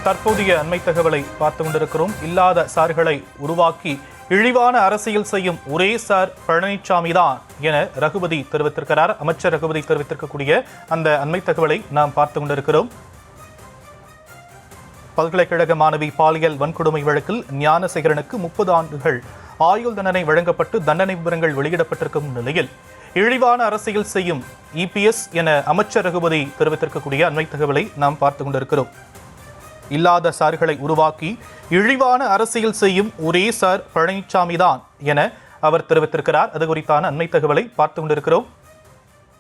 தற்போதைய அண்மை தகவலை பார்த்து கொண்டிருக்கிறோம். இல்லாத சார்களை உருவாக்கி இழிவான அரசியல் செய்யும் ஒரே சார் பழனிசாமி தான் என ரகுபதி தெரிவித்திருக்கிறார். அமைச்சர் ரகுபதி தெரிவித்திருக்கக்கூடிய அந்த அண்மை தகவலை நாம் பார்த்து கொண்டிருக்கிறோம். பல்கலைக்கழக மாணவி பாலியல் வன்கொடுமை வழக்கில் ஞானசேகரனுக்கு 30 ஆண்டுகள் ஆயுள் தண்டனை வழங்கப்பட்டு தண்டனை விவரங்கள் வெளியிடப்பட்டிருக்கும் நிலையில் இழிவான அரசியல் செய்யும் இபிஎஸ் என அமைச்சர் ரகுபதி தெரிவித்திருக்கக்கூடிய அண்மை தகவலை நாம் பார்த்து கொண்டிருக்கிறோம். இல்லாத சார்களை உருவாக்கி இழிவான அரசியல் செய்யும் ஒரே சார் பழனிசாமி தான் என அவர் தெரிவித்திருக்கிறார். அது குறித்தான அண்மை தகவலை பார்த்து கொண்டிருக்கிறோம்.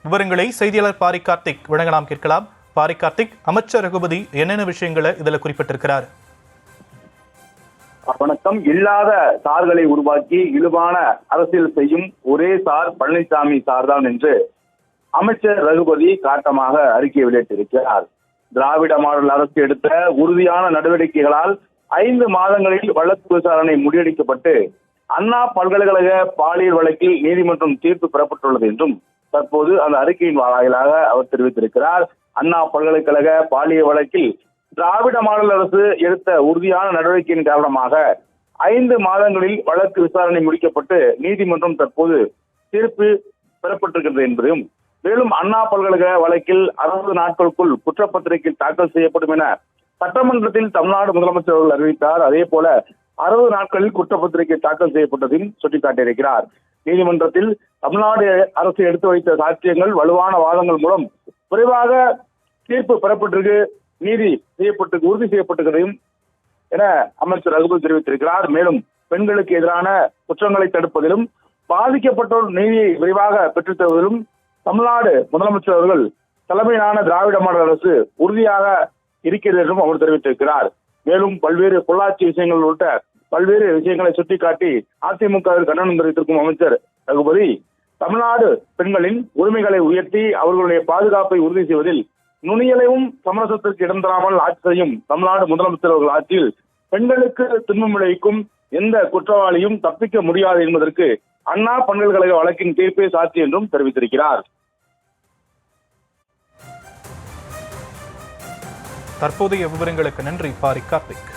விவரங்களை செய்தியாளர் பாரி கார்த்திக் வழங்க நாம் கேட்கலாம். பாரி கார்த்திக், அமைச்சர் ரகுபதி என்னென்ன விஷயங்களை இதுல குறிப்பிட்டிருக்கிறார்? வணக்கம். இல்லாத சார்களை உருவாக்கி இழிவான அரசியல் செய்யும் ஒரே சார் பழனிசாமி சார் தான் என்று அமைச்சர் ரகுபதி காட்டமாக அறிக்கை வெளியிட்டிருக்கிறார். திராவிட மாடல் அரசு எடுத்த உறுதியான நடவடிக்கைகளால் 5 மாதங்களில் வழக்கு விசாரணை முறியடிக்கப்பட்டு அண்ணா பல்கலைக்கழக பாலியல் வழக்கில் நீதிமன்றம் தீர்ப்பு பெறப்பட்டுள்ளது என்றும் தற்போது அந்த அறிக்கையின் வாயிலாக அவர் தெரிவித்திருக்கிறார். அண்ணா பல்கலைக்கழக பாலியல் வழக்கில் திராவிட மாடல் அரசு எடுத்த உறுதியான நடவடிக்கையின் காரணமாக 5 மாதங்களில் வழக்கு விசாரணை முடிக்கப்பட்டு நீதிமன்றம் தற்போது தீர்ப்பு பெறப்பட்டிருக்கிறது என்பதையும், மேலும் அண்ணா பல்கலைக்கழக வழக்கில் 60 நாட்களுக்குள் குற்றப்பத்திரிகை தாக்கல் செய்யப்படும் என சட்டமன்றத்தில் தமிழ்நாடு முதலமைச்சர் அவர்கள் அறிவித்தார். அதே போல 60 நாட்களில் குற்றப்பத்திரிகை தாக்கல் செய்யப்பட்டதையும் சுட்டிக்காட்டியிருக்கிறார். நீதிமன்றத்தில் தமிழ்நாடு அரசு எடுத்து வைத்த சாட்சியங்கள் வலுவான வாதங்கள் மூலம் விரைவாக தீர்ப்பு பெறப்பட்டிருக்கு, நீதி உறுதி செய்யப்பட்டிருக்கிறதையும் என அமைச்சர் ரகுபதி தெரிவித்திருக்கிறார். மேலும் பெண்களுக்கு எதிரான குற்றங்களை தடுப்பதிலும் பாதிக்கப்பட்டோர் நீதியை விரைவாக பெற்றுத் தருவதிலும் தமிழ்நாடு முதலமைச்சர் அவர்கள் தலைமையிலான திராவிட மாடல் அரசு உறுதியாக இருக்கிறது என்றும் அவர் தெரிவித்திருக்கிறார். மேலும் பல்வேறு பொள்ளாச்சி விஷயங்கள் உள்ளிட்ட பல்வேறு விஷயங்களை சுட்டிக்காட்டி அதிமுகவில் கண்டனம் தெரிவித்திருக்கும் அமைச்சர் ரகுபதி, தமிழ்நாடு பெண்களின் உரிமைகளை உயர்த்தி அவர்களுடைய பாதுகாப்பை உறுதி செய்வதில் நுனியளவும் சமரசத்திற்கு இடம் தராமல் ஆட்சி செய்யும் தமிழ்நாடு முதலமைச்சர் அவர்கள் ஆட்சியில் பெண்களுக்கு துன்பம் விளைவிக்கும் எந்த குற்றவாளியும் தப்பிக்க முடியாது என்பதற்கு அண்ணா பல்கலைக்கழக வழக்கின் தீர்ப்பே சாட்சி என்றும் தெரிவித்திருக்கிறார். தற்போதைய விவரங்களுக்கு நன்றி பாரி கார்த்திக்.